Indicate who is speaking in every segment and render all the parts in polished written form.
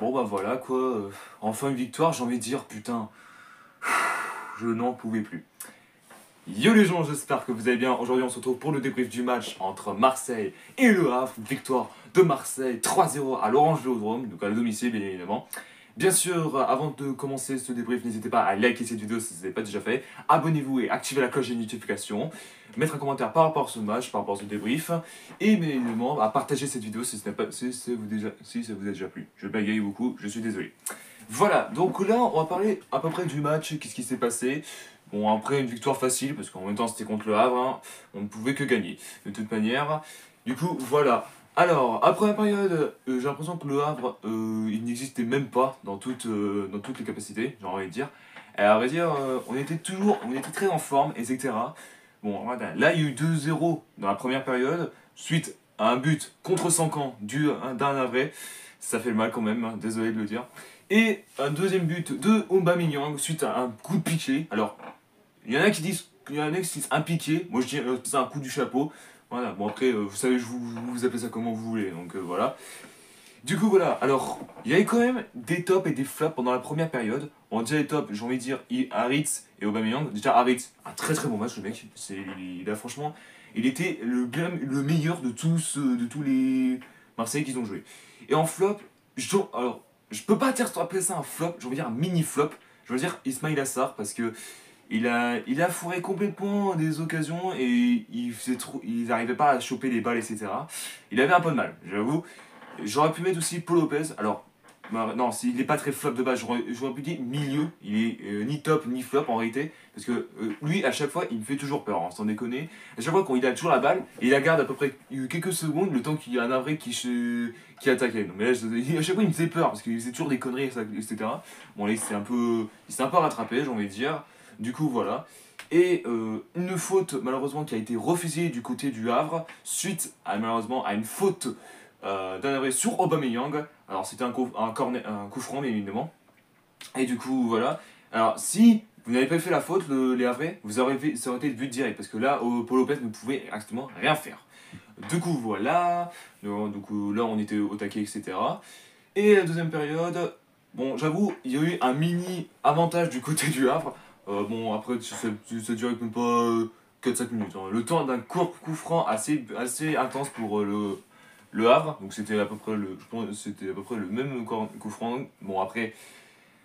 Speaker 1: Bon bah voilà quoi, enfin une victoire, j'ai envie de dire, putain, je n'en pouvais plus. Yo les gens, j'espère que vous allez bien. Aujourd'hui on se retrouve pour le débrief du match entre Marseille et Le Havre. Victoire de Marseille 3-0 à l'Orange Vélodrome, donc à le domicile bien évidemment. Bien sûr, avant de commencer ce débrief, n'hésitez pas à liker cette vidéo si ce n'est pas déjà fait. Abonnez-vous et activez la cloche des notifications. Mettre un commentaire par rapport à ce match, par rapport à ce débrief. Et bien évidemment, à partager cette vidéo si ça vous a déjà plu. Je bagaye beaucoup, je suis désolé. Voilà, donc là, on va parler à peu près du match, qu'est-ce qui s'est passé. Bon, après, une victoire facile, parce qu'en même temps, c'était contre le Havre, hein, on ne pouvait que gagner, de toute manière. Du coup, voilà. Alors, après la période, j'ai l'impression que le Havre, il n'existait même pas dans toutes les capacités, j'ai envie de dire. Et à vrai dire, on était très en forme, etc. Bon, voilà, là, il y a eu 2-0 dans la première période, suite à un but contre 5 ans d'un Havre. Ça fait le mal quand même, hein, désolé de le dire. Et un deuxième but de Aubameyang suite à un coup de piqué. Alors, il y en a qui disent un piqué, moi je dis c'est un coup du chapeau. Voilà, bon après, vous savez, vous appelez ça comment vous voulez, donc voilà. Du coup, voilà, alors, il y avait quand même des tops et des flops pendant la première période. Bon, déjà les tops, j'ai envie de dire, Haritz et Aubameyang. Déjà, Haritz, un très très bon match, le mec. Il a franchement, il était le meilleur de tous les Marseillais qu'ils ont joué. Et en flop, alors, je peux pas appeler ça un flop, j'ai envie de dire un mini flop. Je veux dire Ismail Assar, parce que il a fourré complètement des occasions et il n'arrivait pas à choper les balles, etc. Il avait un peu de mal, j'avoue. J'aurais pu mettre aussi Paul Lopez. Alors, bah, non, il n'est pas très flop de base. J'aurais pu dire milieu. Il est ni top ni flop en réalité. Parce que lui, à chaque fois, il me fait toujours peur, hein, sans déconner. À chaque fois, quand il a toujours la balle, il la garde à peu près quelques secondes, le temps qu'il y a un avril qui attaquait. Donc, mais là, à chaque fois, il me faisait peur. Parce qu'il faisait toujours des conneries, etc. Bon, là, il s'est un peu rattrapé, j'ai envie de dire. Du coup, voilà. Et une faute, malheureusement, qui a été refusée du côté du Havre, suite malheureusement à une faute d'un arrêt sur Aubameyang. Alors c'était un coup franc bien évidemment. Et du coup voilà. Alors si vous n'avez pas fait la faute, les Havrais, ça aurait été le but direct. Parce que là, Paul Lopez ne pouvait exactement rien faire. Du coup voilà. Du coup là on était au taquet, etc. Et la deuxième période, bon j'avoue, il y a eu un mini avantage du côté du Havre. Bon après ça durait même pas 4-5 minutes, hein. Le temps d'un court coup franc assez intense pour le Havre, donc c'était à peu près je pense, c'était à peu près le même coup franc. Bon après,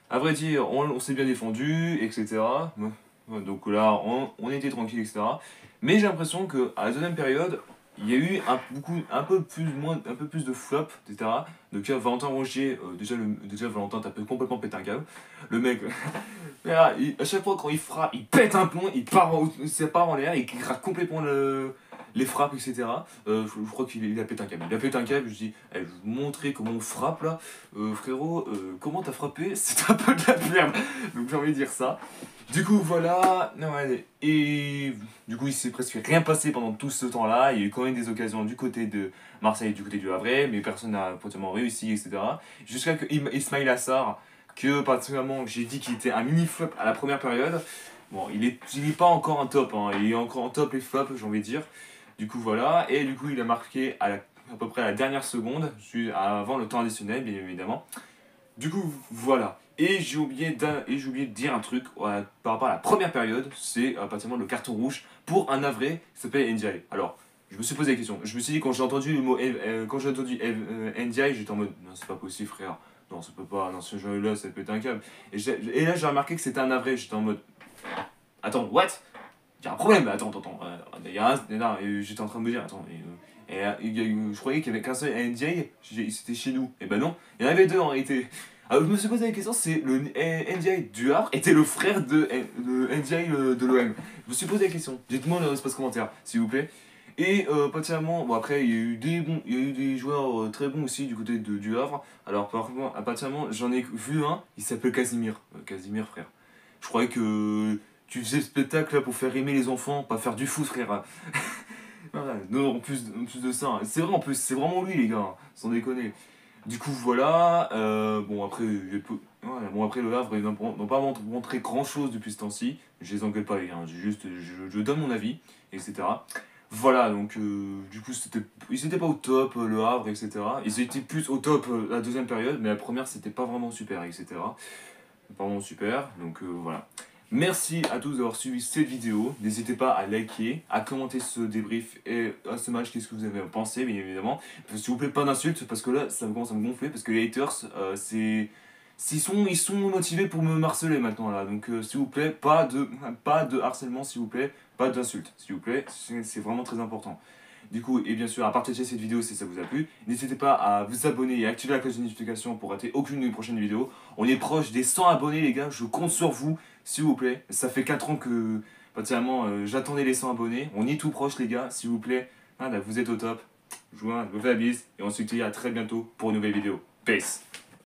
Speaker 1: à vrai dire, on s'est bien défendu, etc. Ouais, donc là, on était tranquille, etc. Mais j'ai l'impression que à la deuxième période, il y a eu un peu plus de flop, etc. Donc là, Valentin Rongier, déjà Valentin, t'as complètement pété un câble. Le mec, là, à chaque fois quand il frappe, il pète un plomb, ça part en l'air, il rate complètement les frappes, etc. Je crois qu'il a pété un câble. Il a pété un câble, je dis, je vais vous montrer comment on frappe là. Frérot, comment t'as frappé? C'est un peu de la merde. Donc j'ai envie de dire ça. Du coup, voilà. Non, ouais, et du coup, il s'est presque rien passé pendant tout ce temps-là. Il y a eu quand même des occasions du côté de Marseille et du côté du Havre, mais personne n'a potentiellement réussi, etc. Jusqu'à que Ismail Assar, que particulièrement j'ai dit qu'il était un mini flop à la première période. Bon, il est pas encore un top, hein. Il est encore en top les flops, j'ai envie de dire. Du coup, voilà. Et du coup, il a marqué à peu près à la dernière seconde, avant le temps additionnel, bien évidemment. Du coup, voilà. Et j'ai oublié de dire un truc par rapport à la première période, c'est pratiquement le carton rouge pour un Avré qui s'appelle NDI. Alors, je me suis posé la question. Je me suis dit, quand j'ai entendu le mot quand j'ai entendu NDI, j'étais en mode non, c'est pas possible, frère. Non, ça peut pas. Non, ce jeu-là, ça peut être un câble. Et là, j'ai remarqué que c'était un Avré. J'étais en mode attends, what? Il y a un problème. Attends. Non, j'étais en train de me dire, attends. Je croyais qu'il y avait qu'un seul NDI, c'était chez nous. Et ben non, il y en avait deux en réalité. Alors je me suis posé la question, c'est le NDI du Havre était le frère de NDI de l'OM. Je me suis posé la question. Dites-moi dans l'espace commentaire, s'il vous plaît. Et particulièrement, bon après il y a eu il y a eu des joueurs très bons aussi du côté du Havre. Alors particulièrement, j'en ai vu un, il s'appelle Casimir. Casimir frère. Je croyais que tu faisais le spectacle là pour faire aimer les enfants, pas faire du foot frère. Voilà. Non, en plus de ça, hein. C'est vrai en plus, c'est vraiment lui les gars, hein, sans déconner. Du coup voilà, bon après, bon, après le Havre ils n'ont pas montré grand chose depuis ce temps-ci. Je les engueule pas les gars, je donne mon avis, etc. Voilà, donc du coup, ils étaient pas au top, le Havre, etc. Ils étaient plus au top la deuxième période, mais la première, c'était pas vraiment super, etc. Pas vraiment super, donc voilà. Merci à tous d'avoir suivi cette vidéo. N'hésitez pas à liker, à commenter ce débrief et à ce match, qu'est-ce que vous avez pensé, bien évidemment. S'il vous plaît, pas d'insultes, parce que là, ça commence à me gonfler, parce que les haters, ils sont motivés pour me harceler maintenant, là. Donc, s'il vous plaît, pas de harcèlement, s'il vous plaît, pas d'insultes, s'il vous plaît. C'est vraiment très important. Du coup, et bien sûr, à partager cette vidéo si ça vous a plu. N'hésitez pas à vous abonner et à activer la cloche de notification pour rater aucune de mes prochaines vidéos. On est proche des 100 abonnés, les gars. Je compte sur vous, s'il vous plaît. Ça fait 4 ans que, particulièrement, j'attendais les 100 abonnés. On est tout proche, les gars, s'il vous plaît. Voilà, vous êtes au top. Je vous fais la bise et on se dit à très bientôt pour une nouvelle vidéo. Peace.